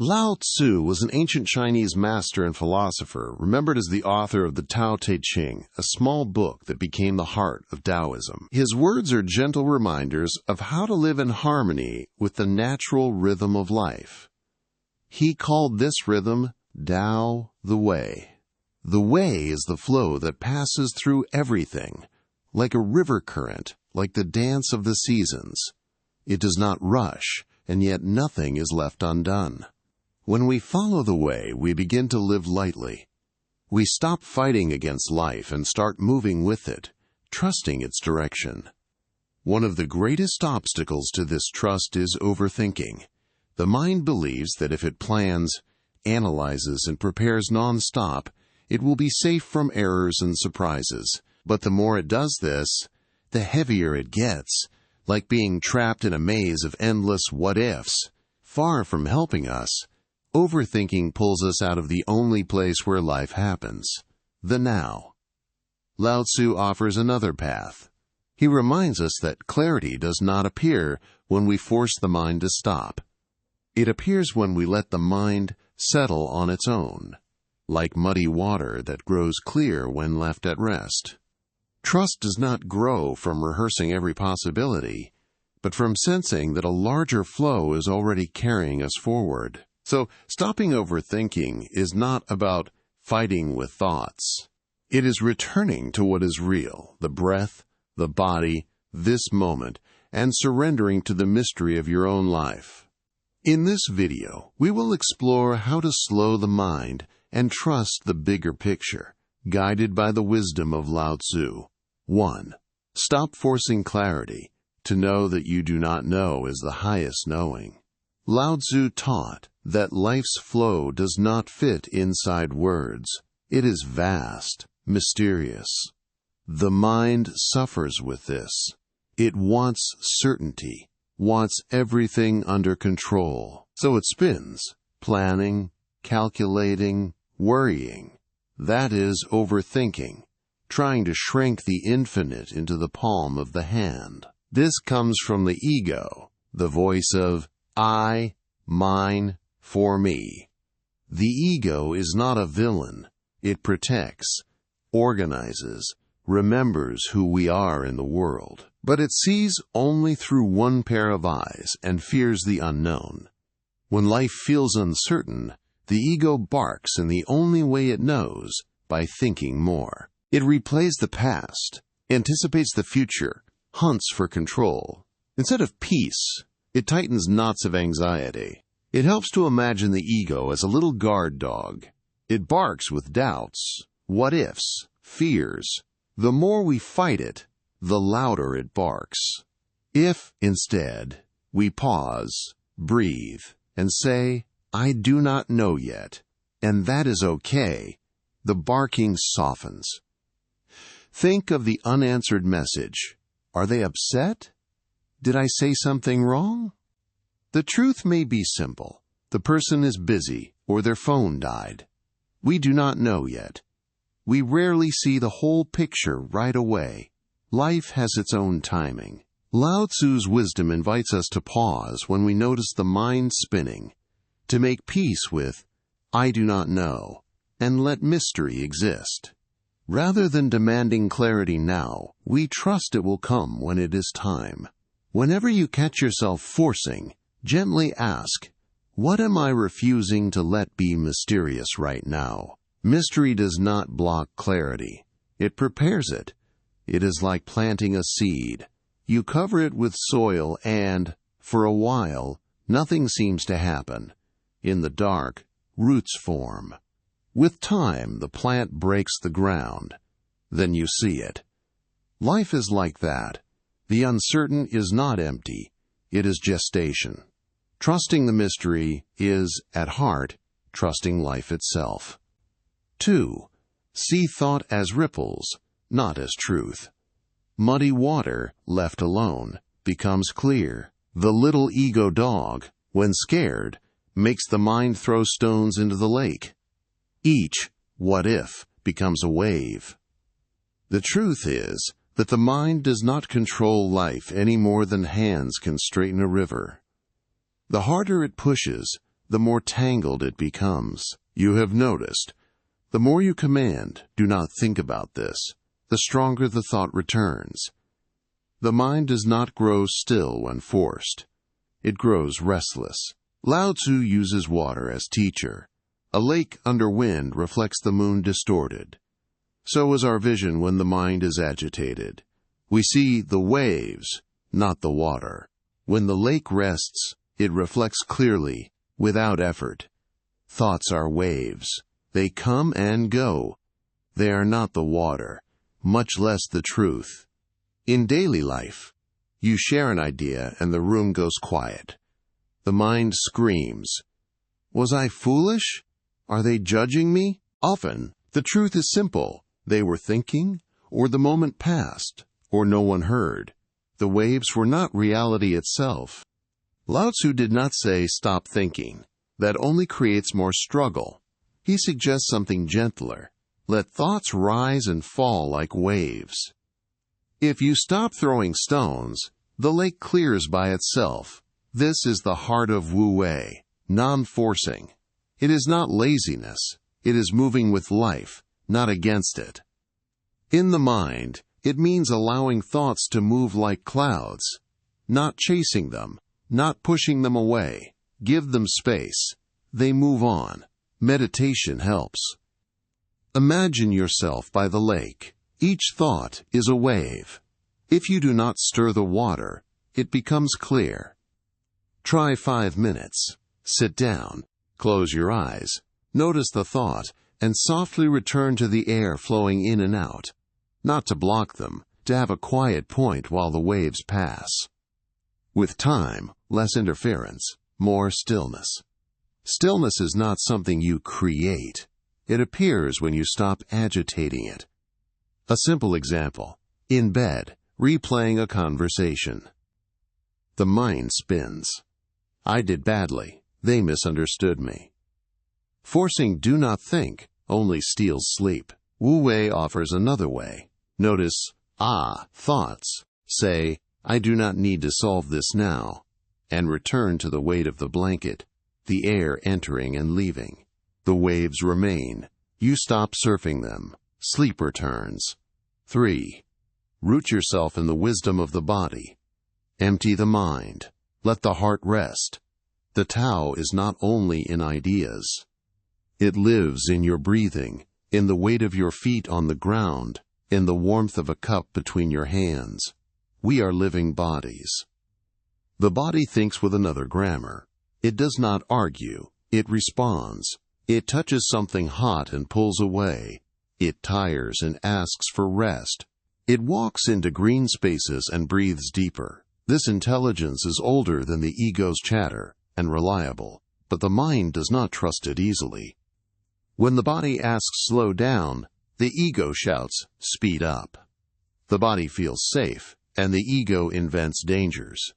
Lao Tzu was an ancient Chinese master and philosopher, remembered as the author of the Tao Te Ching, a small book that became the heart of Taoism. His words are gentle reminders of how to live in harmony with the natural rhythm of life. He called this rhythm Tao the Way. The way is the flow that passes through everything, like a river current, like the dance of the seasons. It does not rush, and yet nothing is left undone. When we follow the way, we begin to live lightly. We stop fighting against life and start moving with it, trusting its direction. One of the greatest obstacles to this trust is overthinking. The mind believes that if it plans, analyzes, and prepares non-stop, it will be safe from errors and surprises. But the more it does this, the heavier it gets, like being trapped in a maze of endless what-ifs. Far from helping us, overthinking pulls us out of the only place where life happens, the now. Lao Tzu offers another path. He reminds us that clarity does not appear when we force the mind to stop. It appears when we let the mind settle on its own, like muddy water that grows clear when left at rest. Trust does not grow from rehearsing every possibility, but from sensing that a larger flow is already carrying us forward. So, stopping overthinking is not about fighting with thoughts. It is returning to what is real, the breath, the body, this moment, and surrendering to the mystery of your own life. In this video, we will explore how to slow the mind and trust the bigger picture, guided by the wisdom of Lao Tzu. 1. Stop forcing clarity. To know that you do not know is the highest knowing. Lao Tzu taught that life's flow does not fit inside words. It is vast, mysterious. The mind suffers with this. It wants certainty, wants everything under control. So it spins, planning, calculating, worrying. That is overthinking, trying to shrink the infinite into the palm of the hand. This comes from the ego, the voice of I, mine, for me. The ego is not a villain. It protects, organizes, remembers who we are in the world. But it sees only through one pair of eyes and fears the unknown. When life feels uncertain, the ego barks in the only way it knows, by thinking more. It replays the past, anticipates the future, hunts for control. Instead of peace, it tightens knots of anxiety. It helps to imagine the ego as a little guard dog. It barks with doubts, what-ifs, fears. The more we fight it, the louder it barks. If, instead, we pause, breathe, and say, I do not know yet, and that is okay, the barking softens. Think of the unanswered message. Are they upset? Did I say something wrong? The truth may be simple. The person is busy, or their phone died. We do not know yet. We rarely see the whole picture right away. Life has its own timing. Lao Tzu's wisdom invites us to pause when we notice the mind spinning, to make peace with, I do not know, and let mystery exist. Rather than demanding clarity now, we trust it will come when it is time. Whenever you catch yourself forcing, gently ask, what am I refusing to let be mysterious right now? Mystery does not block clarity. It prepares it. It is like planting a seed. You cover it with soil and, for a while, nothing seems to happen. In the dark, roots form. With time, the plant breaks the ground. Then you see it. Life is like that. The uncertain is not empty. It is gestation. Trusting the mystery is, at heart, trusting life itself. 2. See thought as ripples, not as truth. Muddy water, left alone, becomes clear. The little ego dog, when scared, makes the mind throw stones into the lake. Each what if becomes a wave. The truth is that the mind does not control life any more than hands can straighten a river. The harder it pushes, the more tangled it becomes. You have noticed, the more you command, "Do not think about this," the stronger the thought returns. The mind does not grow still when forced. It grows restless. Lao Tzu uses water as teacher. A lake under wind reflects the moon distorted. So is our vision when the mind is agitated. We see the waves, not the water. When the lake rests, it reflects clearly, without effort. Thoughts are waves. They come and go. They are not the water, much less the truth. In daily life, you share an idea and the room goes quiet. The mind screams, "Was I foolish? Are they judging me?" Often, the truth is simple. They were thinking, or the moment passed, or no one heard. The waves were not reality itself. Lao Tzu did not say, "Stop thinking." That only creates more struggle. He suggests something gentler. Let thoughts rise and fall like waves. If you stop throwing stones, the lake clears by itself. This is the heart of Wu Wei, non-forcing. It is not laziness. It is moving with life, not against it. In the mind, it means allowing thoughts to move like clouds, not chasing them, not pushing them away. Give them space. They move on. Meditation helps. Imagine yourself by the lake. Each thought is a wave. If you do not stir the water, it becomes clear. Try 5 minutes. Sit down. Close your eyes. Notice the thought and softly return to the air flowing in and out. Not to block them, to have a quiet point while the waves pass. With time, less interference, more stillness. Stillness is not something you create. It appears when you stop agitating it. A simple example. In bed, replaying a conversation. The mind spins. I did badly. They misunderstood me. Forcing "do not think" only steals sleep. Wu Wei offers another way. Notice, thoughts. Say, "I do not need to solve this now," and return to the weight of the blanket, the air entering and leaving. The waves remain. You stop surfing them. Sleep returns. 3. Root yourself in the wisdom of the body. Empty the mind. Let the heart rest. The Tao is not only in ideas. It lives in your breathing, in the weight of your feet on the ground, in the warmth of a cup between your hands. We are living bodies. The body thinks with another grammar. It does not argue. It responds. It touches something hot and pulls away. It tires and asks for rest. It walks into green spaces and breathes deeper. This intelligence is older than the ego's chatter and reliable, but the mind does not trust it easily. When the body asks slow down, the ego shouts speed up. The body feels safe, and the ego invents dangers.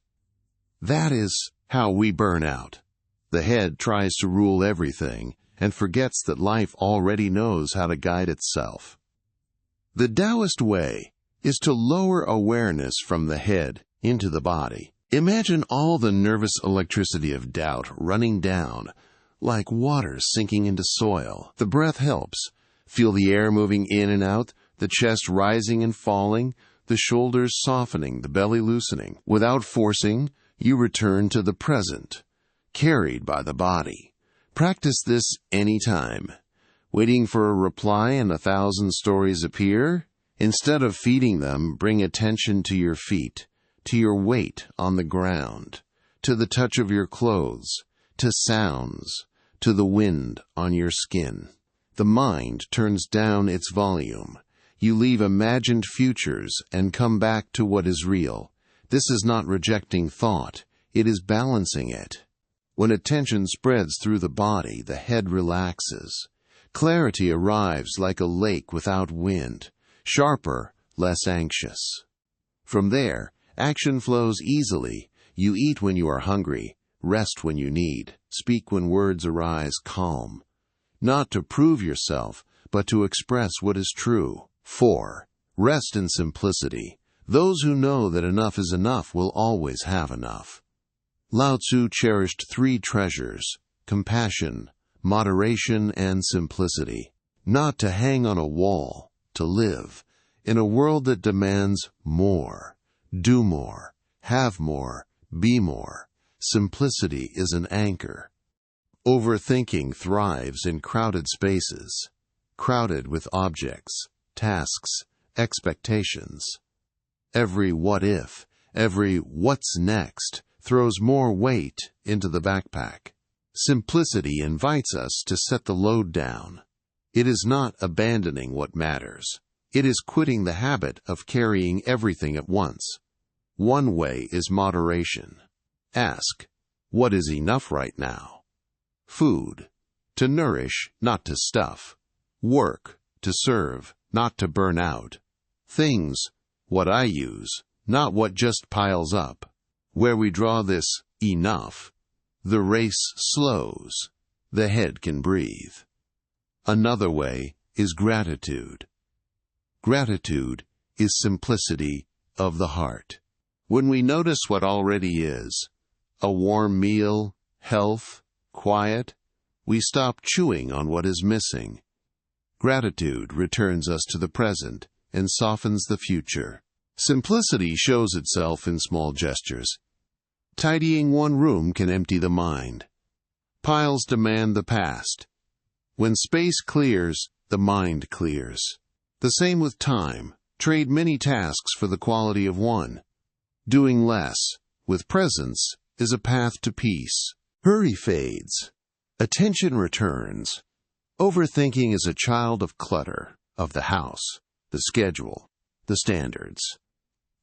That is how we burn out. The head tries to rule everything and forgets that life already knows how to guide itself. The Taoist way is to lower awareness from the head into the body. Imagine all the nervous electricity of doubt running down, like water sinking into soil. The breath helps. Feel the air moving in and out, the chest rising and falling, the shoulders softening, the belly loosening. Without forcing, you return to the present, carried by the body. Practice this anytime. Waiting for a reply and 1,000 stories appear? Instead of feeding them, bring attention to your feet, to your weight on the ground, to the touch of your clothes, to sounds, to the wind on your skin. The mind turns down its volume. You leave imagined futures and come back to what is real. This is not rejecting thought. It is balancing it. When attention spreads through the body, the head relaxes. Clarity arrives like a lake without wind, sharper, less anxious. From there, action flows easily. You eat when you are hungry, rest when you need, speak when words arise calm. Not to prove yourself, but to express what is true. 4. Rest in simplicity. Those who know that enough is enough will always have enough. Lao Tzu cherished 3 treasures: compassion, moderation, and simplicity. Not to hang on a wall, to live in a world that demands more, do more, have more, be more. Simplicity is an anchor. Overthinking thrives in crowded spaces, crowded with objects, tasks, expectations. Every what if, every what's next throws more weight into the backpack. Simplicity invites us to set the load down. It is not abandoning what matters. It is quitting the habit of carrying everything at once. One way is moderation. Ask, what is enough right now? Food, to nourish, not to stuff. Work, to serve, not to burn out. Things, what I use, not what just piles up. Where we draw this enough, the race slows. The head can breathe. Another way is gratitude. Gratitude is simplicity of the heart. When we notice what already is, a warm meal, health, quiet, we stop chewing on what is missing. Gratitude returns us to the present and softens the future. Simplicity shows itself in small gestures. Tidying one room can empty the mind. Piles demand the past. When space clears, the mind clears. The same with time. Trade many tasks for the quality of one. Doing less, with presence, is a path to peace. Hurry fades. Attention returns. Overthinking is a child of clutter, of the house, the schedule, the standards.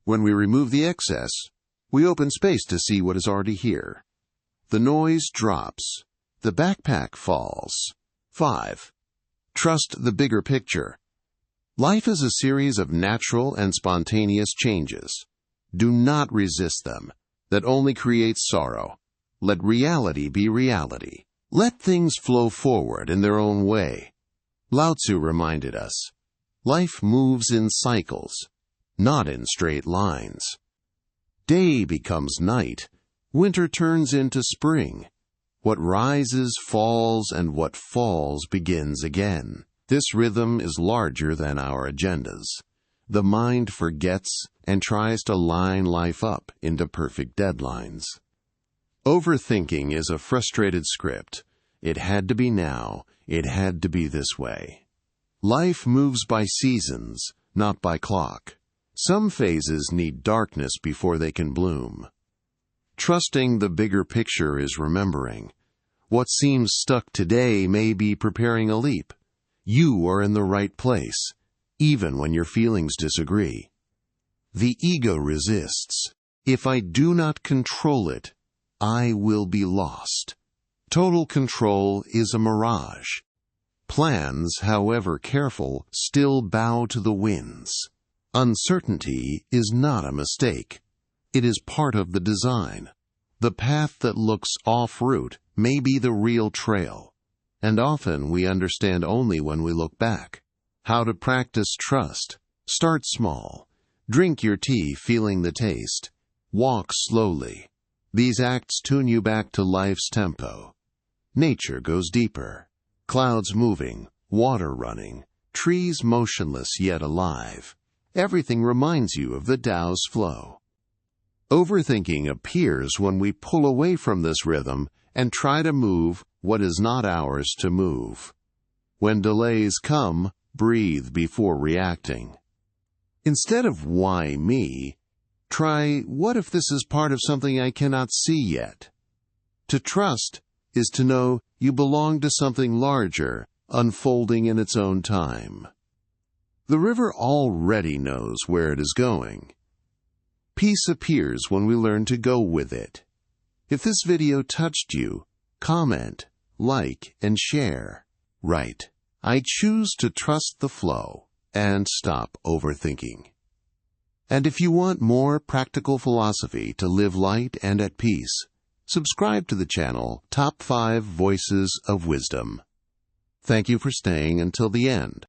When we remove the excess, we open space to see what is already here. The noise drops. The backpack falls. 5. Trust the bigger picture. Life is a series of natural and spontaneous changes. Do not resist them. That only creates sorrow. Let reality be reality. Let things flow forward in their own way. Lao Tzu reminded us, life moves in cycles, not in straight lines. Day becomes night. Winter turns into spring. What rises falls, and what falls begins again. This rhythm is larger than our agendas. The mind forgets and tries to line life up into perfect deadlines. Overthinking is a frustrated script. It had to be now. It had to be this way. Life moves by seasons, not by clock. Some phases need darkness before they can bloom. Trusting the bigger picture is remembering. What seems stuck today may be preparing a leap. You are in the right place, even when your feelings disagree. The ego resists. If I do not control it, I will be lost. Total control is a mirage. Plans, however careful, still bow to the winds. Uncertainty is not a mistake. It is part of the design. The path that looks off-route may be the real trail, and often we understand only when we look back. How to practice trust. Start small. Drink your tea feeling the taste. Walk slowly. These acts tune you back to life's tempo. Nature goes deeper. Clouds moving, water running, trees motionless yet alive. Everything reminds you of the Tao's flow. Overthinking appears when we pull away from this rhythm and try to move what is not ours to move. When delays come, breathe before reacting. Instead of why me, try what if this is part of something I cannot see yet. To trust is to know you belong to something larger, unfolding in its own time. The river already knows where it is going. Peace appears when we learn to go with it. If this video touched you, comment, like, and share. Write, I choose to trust the flow and stop overthinking. And if you want more practical philosophy to live light and at peace, subscribe to the channel Top 5 Voices of Wisdom. Thank you for staying until the end.